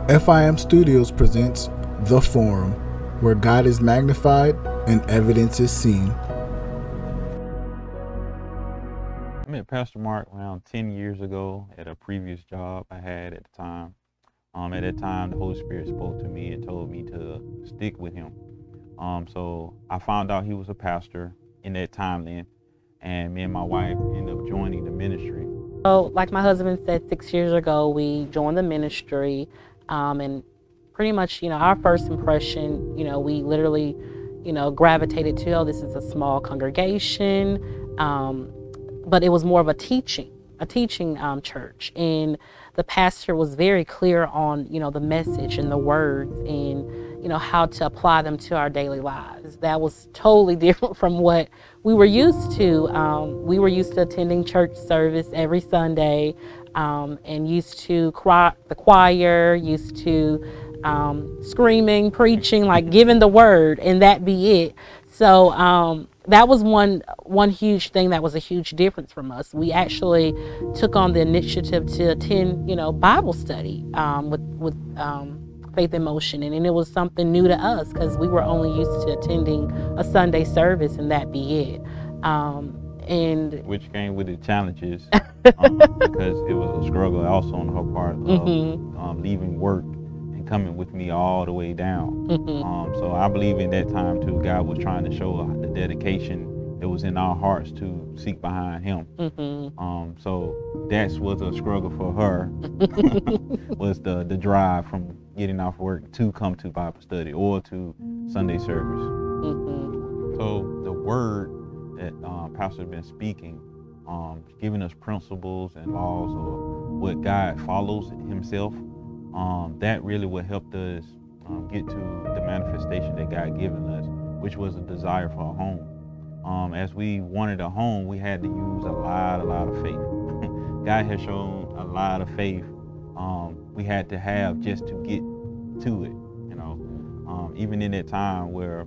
F.I.M. Studios presents The Forum, where God is magnified and evidence is seen. I met Pastor Mark around 10 years ago at a previous job I had at the time. At that time, the Holy Spirit spoke to me and told me to stick with him. So I found out he was a pastor in that time then, and me and my wife ended up joining the ministry. So, like my husband said, 6 years ago, we joined the ministry, and pretty much, our first impression, we literally, gravitated to, oh, this is a small congregation, but it was more of a teaching church, and the pastor was very clear on, the message and the words and, how to apply them to our daily lives. That was totally different from what we were used to. We were used to attending church service every Sunday, and used to the choir, used to screaming, preaching, like giving the word, and that be it. So that was one huge thing that was a huge difference from us. We actually took on the initiative to attend, Bible study with Faith in Motion, and it was something new to us because we were only used to attending a Sunday service, and that be it. And which came with the challenges because it was a struggle also on her part of leaving work and coming with me all the way down. So I believe in that time too, God was trying to show the dedication that was in our hearts to seek behind him. So that was a struggle for her, was the drive from getting off work to come to Bible study or to Sunday service. So the word that Pastor has been speaking, giving us principles and laws of what God follows himself, that really what helped us get to the manifestation that God given us, which was a desire for a home. As we wanted a home, we had to use a lot of faith. God has shown a lot of faith we had to have just to get to it. Even in that time where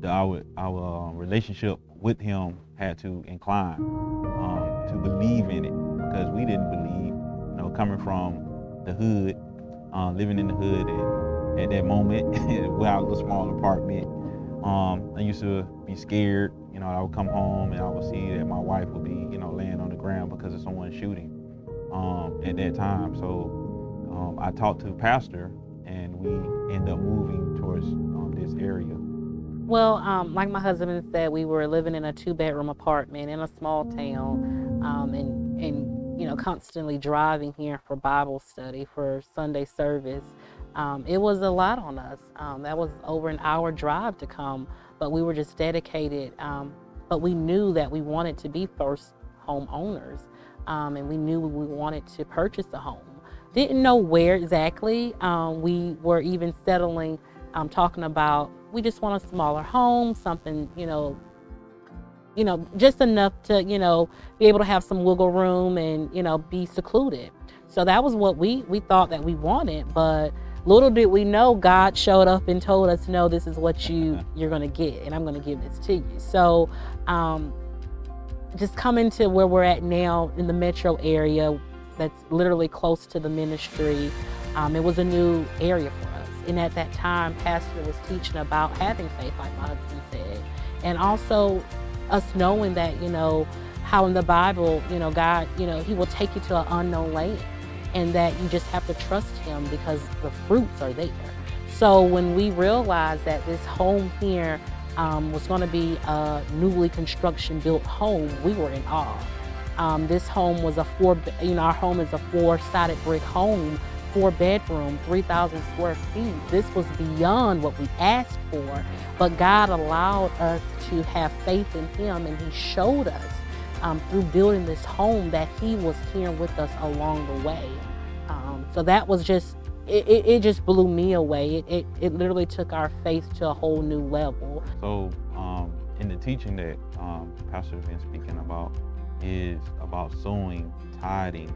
our relationship with him had to incline to believe in it, because we didn't believe, coming from the hood, living in the hood, and at that moment, without the small apartment, I used to be scared. I would come home and I would see that my wife would be, laying on the ground because of someone shooting at that time. So I talked to the pastor, and we ended up moving towards this area. Well, like my husband said, we were living in a 2-bedroom apartment in a small town, and constantly driving here for Bible study, for Sunday service. It was a lot on us. That was over an hour drive to come, but we were just dedicated. But we knew that we wanted to be first home owners, and we knew we wanted to purchase a home. Didn't know where exactly. We were even settling, talking about, we just want a smaller home, something, just enough to, be able to have some wiggle room and, be secluded. So that was what we thought that we wanted, but little did we know God showed up and told us, no, this is what you're going to get, and I'm going to give this to you. So just coming to where we're at now in the metro area, that's literally close to the ministry, it was a new area for us. And at that time, Pastor was teaching about having faith, like my husband said, and also us knowing that, how in the Bible, God, he will take you to an unknown land, and that you just have to trust him because the fruits are there. So when we realized that this home here was going to be a newly construction built home, we were in awe. This home was our home is a 4-sided brick home, 4-bedroom, 3,000 square feet. This was beyond what we asked for, but God allowed us to have faith in him, and he showed us through building this home that he was here with us along the way. So that was just, it just blew me away. It literally took our faith to a whole new level. So in the teaching that Pastor has been speaking about is about sowing, tithing.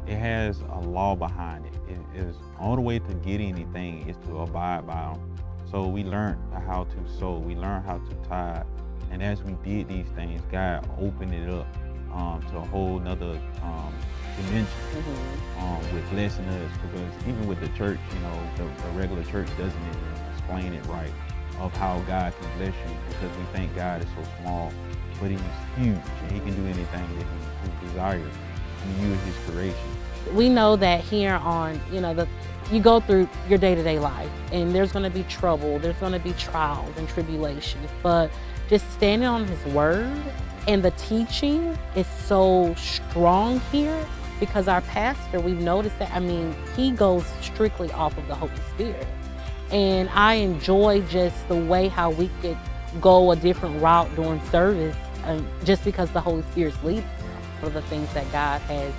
It has a law behind it. It is all the way to get anything is to abide by them. So we learned how to sow. We learned how to tithe. And as we did these things, God opened it up to a whole nother dimension with blessing us. Because even with the church, you know, the regular church doesn't even explain it right of how God can bless you, because we think God is so small, but He's huge and He can do anything that He desires. And you are His creation. We know that here on, you know, you go through your day-to-day life, and there's going to be trouble, there's going to be trials and tribulations, but just standing on His word and the teaching is so strong here, because our pastor, we've noticed that, I mean, he goes strictly off of the Holy Spirit. And I enjoy just the way how we could go a different route during service, just because the Holy Spirit's leading for the things that God has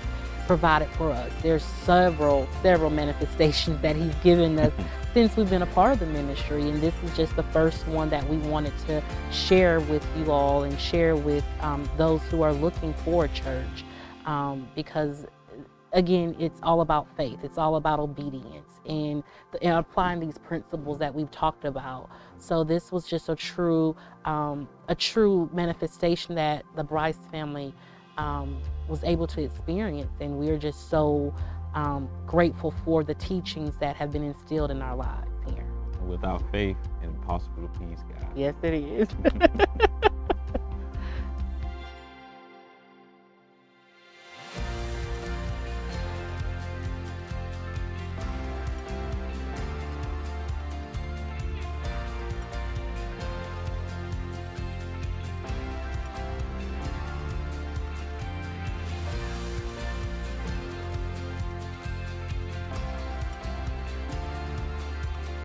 provided for us. There's several manifestations that He's given us since we've been a part of the ministry, and this is just the first one that we wanted to share with you all and share with those who are looking for a church, because again, it's all about faith. It's all about obedience and applying these principles that we've talked about. So this was just a true manifestation that the Brice family was able to experience, and we're just so grateful for the teachings that have been instilled in our lives here. Without faith, it's impossible to please God. Yes, it is.